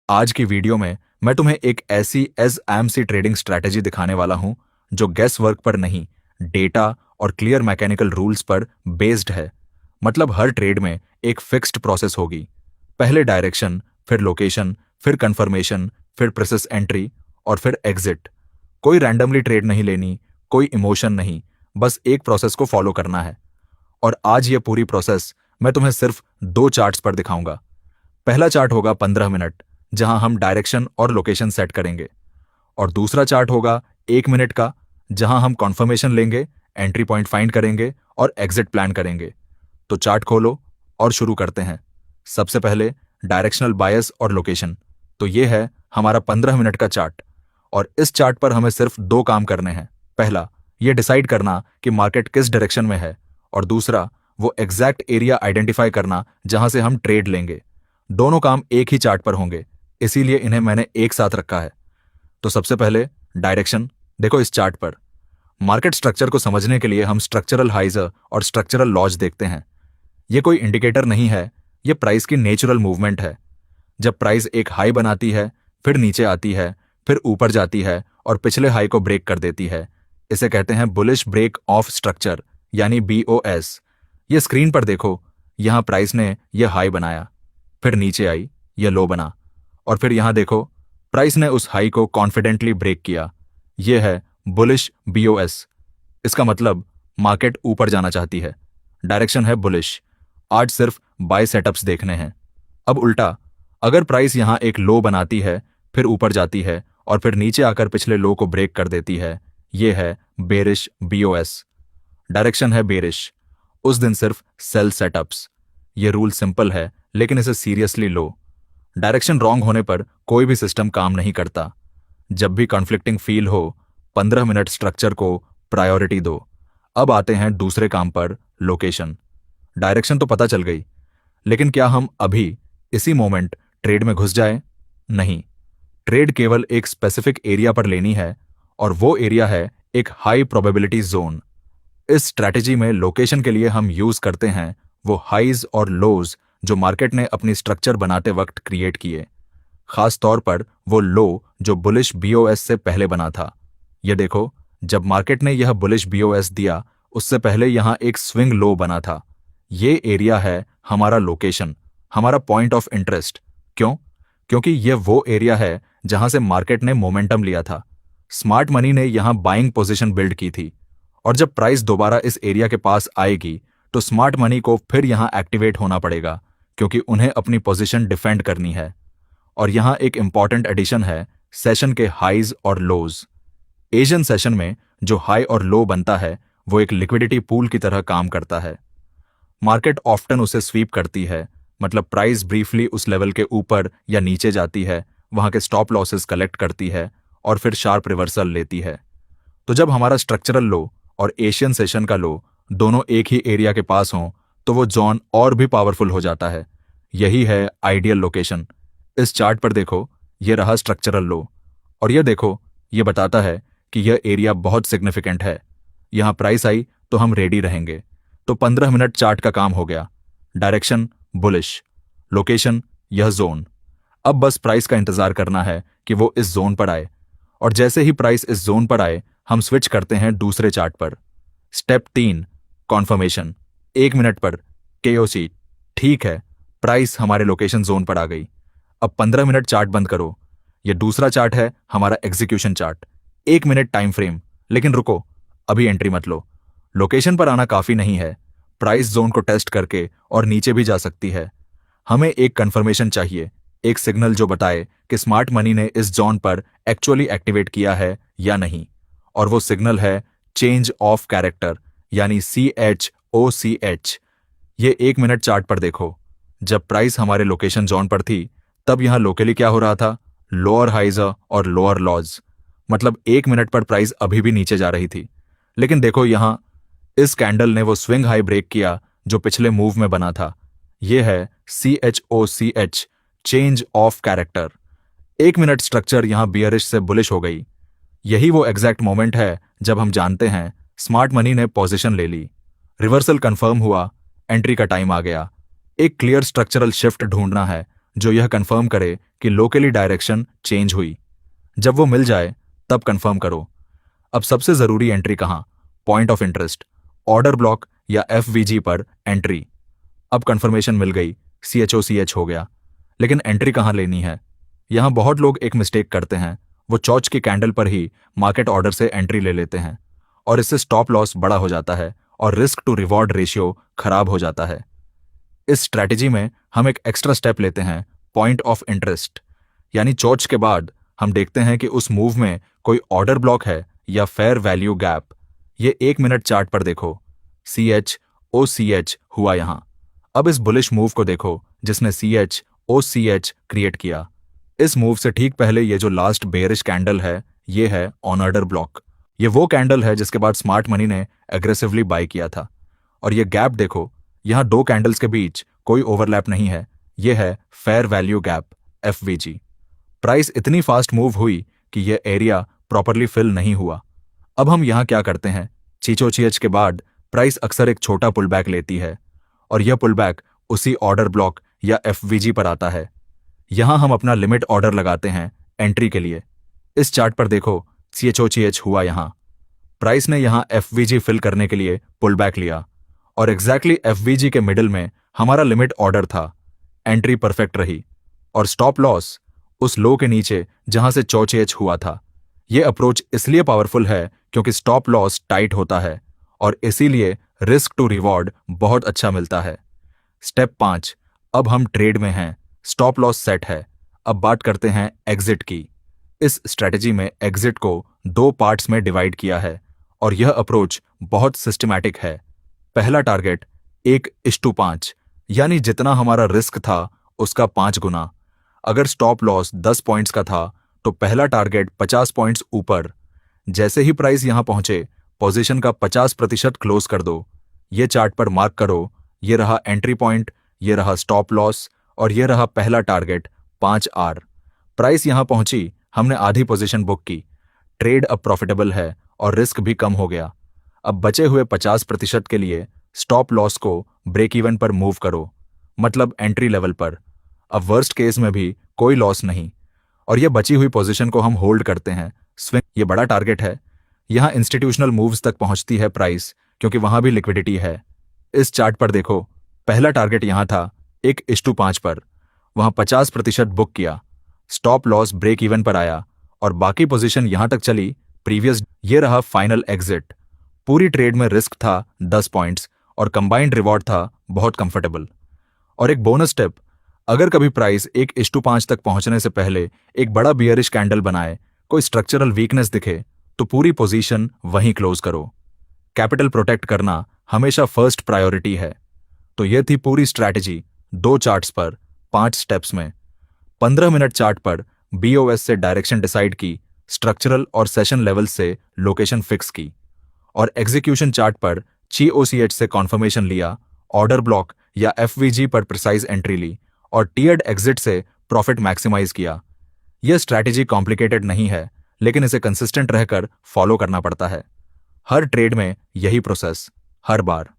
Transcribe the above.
आज की वीडियो में मैं तुम्हें एक ऐसी एसएमसी ट्रेडिंग स्ट्रैटेजी दिखाने वाला हूं जो गेस वर्क पर नहीं, डेटा और क्लियर मैकेनिकल रूल्स पर बेस्ड है। मतलब हर ट्रेड में एक फिक्स्ड प्रोसेस होगी। पहले डायरेक्शन, फिर लोकेशन, फिर कंफर्मेशन, फिर प्रोसेस एंट्री और फिर एग्जिट। कोई रैंडमली ट्रेड नहीं लेनी, कोई इमोशन नहीं, बस एक प्रोसेस को फॉलो करना है। और आज ये पूरी प्रोसेस मैं तुम्हें सिर्फ 2 चार्ट्स पर दिखाऊंगा। पहला चार्ट होगा 15 मिनट, जहां हम डायरेक्शन और लोकेशन सेट करेंगे। और दूसरा चार्ट होगा 1 मिनट का, जहां हम कॉन्फर्मेशन लेंगे, एंट्री पॉइंट फाइंड करेंगे और एग्जिट प्लान करेंगे। तो चार्ट खोलो और शुरू करते हैं। सबसे पहले डायरेक्शनल बायस और लोकेशन। तो ये है हमारा 15 मिनट का चार्ट। और इस चार्ट पर हमें सिर्फ 2 काम करने हैं। पहला, ये डिसाइड करना कि मार्केट किस डायरेक्शन में है, और दूसरा, वो एग्जैक्ट एरिया आइडेंटिफाई करना जहां से हम ट्रेड लेंगे। दोनों काम एक ही चार्ट पर होंगे, इसीलिए इन्हें मैंने एक साथ रखा है। तो सबसे पहले डायरेक्शन देखो इस चार्ट पर। मार्केट स्ट्रक्चर को समझने के लिए हम स्ट्रक्चरल हाइज और स्ट्रक्चरल लॉज देखते हैं। ये कोई इंडिकेटर नहीं है, ये प्राइस की नेचुरल मूवमेंट है। जब प्राइस एक हाई बनाती है, फिर नीचे आती है, फिर ऊपर जाती है और पिछले हाई को ब्रेक कर देती है, इसे कहते हैं बुलिश ब्रेक ऑफ स्ट्रक्चर, यानी BOS। ये स्क्रीन पर देखो, यहां प्राइस ने यह हाई बनाया, फिर नीचे आई, यह लो बना, और फिर यहां देखो प्राइस ने उस हाई को कॉन्फिडेंटली ब्रेक किया। यह है बुलिश BOS। इसका मतलब मार्केट ऊपर जाना चाहती है, डायरेक्शन है बुलिश। आज सिर्फ बाय सेटअप्स देखने हैं। अब उल्टा, अगर प्राइस यहां एक लो बनाती है, फिर ऊपर जाती है और फिर नीचे आकर पिछले लो को ब्रेक कर देती है, यह है बेरिश BOS। डायरेक्शन है बेरिश। उस दिन सिर्फ सेल सेटअप्स। यह रूल सिंपल है, लेकिन इसे सीरियसली लो। डायरेक्शन रॉन्ग होने पर कोई भी सिस्टम काम नहीं करता। जब भी कॉन्फ्लिक्टिंग फील हो, 15 मिनट स्ट्रक्चर को प्रायोरिटी दो। अब आते हैं दूसरे काम पर, लोकेशन। डायरेक्शन तो पता चल गई, लेकिन क्या हम अभी इसी मोमेंट ट्रेड में घुस जाए? नहीं। ट्रेड केवल एक स्पेसिफिक एरिया पर लेनी है, और वो एरिया है एक हाई प्रोबेबिलिटी जोन। इस स्ट्रैटेजी में लोकेशन के लिए हम यूज करते हैं वो हाइज और लोज जो मार्केट ने अपनी स्ट्रक्चर बनाते वक्त क्रिएट किए। खास तौर पर वो लो जो बुलिश BOS से पहले बना था। ये देखो, जब मार्केट ने यह बुलिश BOS दिया, उससे पहले यहां एक स्विंग लो बना था। ये एरिया है हमारा लोकेशन, हमारा पॉइंट ऑफ इंटरेस्ट। क्यों? क्योंकि यह वो एरिया है जहां से मार्केट ने मोमेंटम लिया था। स्मार्ट मनी ने यहां बाइंग पोजीशन बिल्ड की थी, और जब प्राइस दोबारा इस एरिया के पास आएगी तो स्मार्ट मनी को फिर यहां एक्टिवेट होना पड़ेगा, क्योंकि उन्हें अपनी पोजीशन डिफेंड करनी है। और यहां एक इंपॉर्टेंट एडिशन है, सेशन के हाइज और लोज। एशियन सेशन में जो हाई और लो बनता है, वो एक लिक्विडिटी पूल की तरह काम करता है। मार्केट ऑफ्टन उसे स्वीप करती है, मतलब प्राइस ब्रीफली उस लेवल के ऊपर या नीचे जाती है, वहां के स्टॉप लॉसेस कलेक्ट करती है और फिर शार्प रिवर्सल लेती है। तो जब हमारा स्ट्रक्चरल लो और एशियन सेशन का लो दोनों एक ही एरिया के पास हों, तो वो जोन और भी पावरफुल हो जाता है। यही है आइडियल लोकेशन। इस चार्ट पर देखो, ये रहा स्ट्रक्चरल लो, और ये देखो, ये बताता है कि यह एरिया बहुत सिग्निफिकेंट है। यहां प्राइस आई तो हम रेडी रहेंगे। तो 15 मिनट चार्ट का काम हो गया। डायरेक्शन बुलिश, लोकेशन यह जोन। अब बस प्राइस का इंतजार करना है कि वो इस जोन पर आए, और जैसे ही प्राइस इस जोन पर आए, हम स्विच करते हैं दूसरे चार्ट पर। Step 3, conformation. 1 मिनट पर KOC। ठीक है, प्राइस हमारे लोकेशन जोन पर आ गई। अब 15 मिनट चार्ट बंद करो। यह दूसरा चार्ट है हमारा execution chart. 1 minute time frame. लेकिन रुको, अभी एंट्री मत लो। लोकेशन पर आना काफी नहीं है, प्राइस जोन को टेस्ट करके और नीचे भी जा सकती है। हमें एक कंफर्मेशन चाहिए, एक सिग्नल जो बताए कि स्मार्ट मनी ने इस जोन पर एक्चुअली एक्टिवेट किया है या नहीं। और वो सिग्नल है चेंज ऑफ कैरेक्टर, यानी CHOCH। ये 1 मिनट चार्ट पर देखो, जब प्राइस हमारे लोकेशन जोन पर थी, तब यहां लोकली क्या हो रहा था? लोअर हाइज और लोअर लॉज। मतलब 1 मिनट पर प्राइस अभी भी नीचे जा रही थी। लेकिन देखो यहां, इस कैंडल ने वो स्विंग हाई ब्रेक किया जो पिछले मूव में बना था। यह है CHOCH, change of character. 1 minute structure यहां बियरिश से बुलिश हो गई। यही वो एग्जैक्ट मोमेंट है जब हम जानते हैं स्मार्ट मनी ने पोजीशन ले ली। रिवर्सल कंफर्म हुआ, एंट्री का टाइम आ गया। एक क्लियर स्ट्रक्चरल शिफ्ट ढूंढना है जो यह कंफर्म करे कि लोकली डायरेक्शन चेंज हुई। जब वो मिल जाए तब कंफर्म करो। अब सबसे ज़रूरी एंट्री कहाँ? Point of interest, order block या एफवीजी पर एंट्री। अब कंफर्मेशन मिल गई, CHOCH हो गया, लेकिन एंट्री कहाँ लेनी है? यहाँ बहुत लोग एक मिस्टेक करते हैं, वो चौच की कैंडल पर ही मार्केट ऑर्डर से एंट्री ले लेते हैं और इससे स्टॉप लॉस बड़ा हो जाता है और रिस्क टू रिवॉर्ड रेशियो खराब हो जाता है। इस स्ट्रैटेजी में हम एक एक्स्ट्रा स्टेप लेते हैं, पॉइंट ऑफ इंटरेस्ट, यानी चौच के बाद हम देखते हैं कि उस मूव में कोई ऑर्डर ब्लॉक है या फेयर वैल्यू गैप। ये 1 मिनट चार्ट पर देखो, CHOCH हुआ यहां। अब इस बुलिश मूव को देखो जिसने CHOCH क्रिएट किया। इस मूव से ठीक पहले ये जो लास्ट बेयरिश कैंडल है, ये है ऑन ऑर्डर ब्लॉक। ये वो कैंडल है जिसके बाद स्मार्ट मनी ने एग्रेसिवली बाय किया था। और ये गैप देखो, यहां 2 कैंडल्स के बीच कोई ओवरलैप नहीं है, ये है fair value gap, FVG। Price इतनी फास्ट मूव हुई कि ये एरिया प्रॉपरली फिल नहीं हुआ। अब हम यहां क्या करते हैं? CHOCH के बाद प्राइस अक्सर एक छोटा पुलबैक लेती है और यह पुलबैक उसी ऑर्डर ब्लॉक या FVG पर आता है। यहां हम अपना लिमिट ऑर्डर लगाते हैं एंट्री के लिए। इस चार्ट पर देखो, CHOCH हुआ यहां। प्राइस ने यहां FVG फिल करने के लिए पुलबैक लिया और एग्जैक्टली FVG के मिडिल में हमारा लिमिट ऑर्डर था। एंट्री परफेक्ट रही और स्टॉप लॉस उस लो के नीचे जहां से CHOCH हुआ था। यह अप्रोच इसलिए पावरफुल है क्योंकि स्टॉप लॉस टाइट होता है और इसीलिए रिस्क टू रिवॉर्ड बहुत अच्छा मिलता है। स्टेप 5, अब हम ट्रेड में हैं, स्टॉप लॉस सेट है। अब बात करते हैं एग्जिट की। इस स्ट्रेटेजी में एग्जिट को 2 पार्ट्स में डिवाइड किया है और यह अप्रोच बहुत सिस्टमैटिक है। पहला टारगेट 1:5, यानी जितना हमारा रिस्क था उसका 5 गुना। अगर स्टॉप लॉस 10 पॉइंट्स का था तो पहला टारगेट 50 पॉइंट्स ऊपर। जैसे ही प्राइस यहां पहुंचे, पोजीशन का 50% क्लोज कर दो। ये चार्ट पर मार्क करो, ये रहा एंट्री पॉइंट, ये रहा स्टॉप लॉस और ये रहा पहला टारगेट 5R। प्राइस यहां पहुंची, हमने आधी पोजीशन बुक की। ट्रेड अब प्रॉफिटेबल है और रिस्क भी कम हो गया। अब बचे हुए 50% के लिए स्टॉप लॉस को ब्रेक इवन पर मूव करो, मतलब एंट्री लेवल पर। अब वर्स्ट केस में भी कोई लॉस नहीं और ये बची हुई पोजीशन को हम होल्ड करते हैं। स्विंग, ये बड़ा टारगेट है। यहां इंस्टीट्यूशनल मूव्स तक पहुंचती है प्राइस क्योंकि वहां भी लिक्विडिटी है। इस चार्ट पर देखो, पहला टारगेट यहां था 1:5 पर, वहां 50% बुक किया। स्टॉप लॉस ब्रेक इवन पर आया और बाकी पोजीशन यहां तक चली प्रीवियस। ये रहा फाइनल एग्जिट। पूरी ट्रेड में रिस्क था 10 पॉइंट्स और कंबाइंड रिवॉर्ड था बहुत कंफर्टेबल। और एक बोनस टिप, अगर कभी प्राइस 1:5 तक पहुंचने से पहले एक बड़ा बियरिश कैंडल बनाए, कोई स्ट्रक्चरल वीकनेस दिखे, तो पूरी पोजीशन वहीं क्लोज करो। कैपिटल प्रोटेक्ट करना हमेशा फर्स्ट प्रायोरिटी है। तो यह थी पूरी स्ट्रैटेजी, 2 चार्ट्स पर 5 स्टेप्स में। 15 मिनट चार्ट पर BOS से डायरेक्शन डिसाइड की, स्ट्रक्चरल और सेशन लेवल से लोकेशन फिक्स की और एग्जीक्यूशन चार्ट पर CHOCH से कॉन्फर्मेशन लिया, ऑर्डर ब्लॉक या FVG पर प्रिसाइज एंट्री ली और टियर्ड एग्जिट से प्रॉफिट मैक्सिमाइज किया। यह स्ट्रैटेजी कॉम्प्लिकेटेड नहीं है, लेकिन इसे कंसिस्टेंट रहकर फॉलो करना पड़ता है। हर ट्रेड में यही प्रोसेस, हर बार।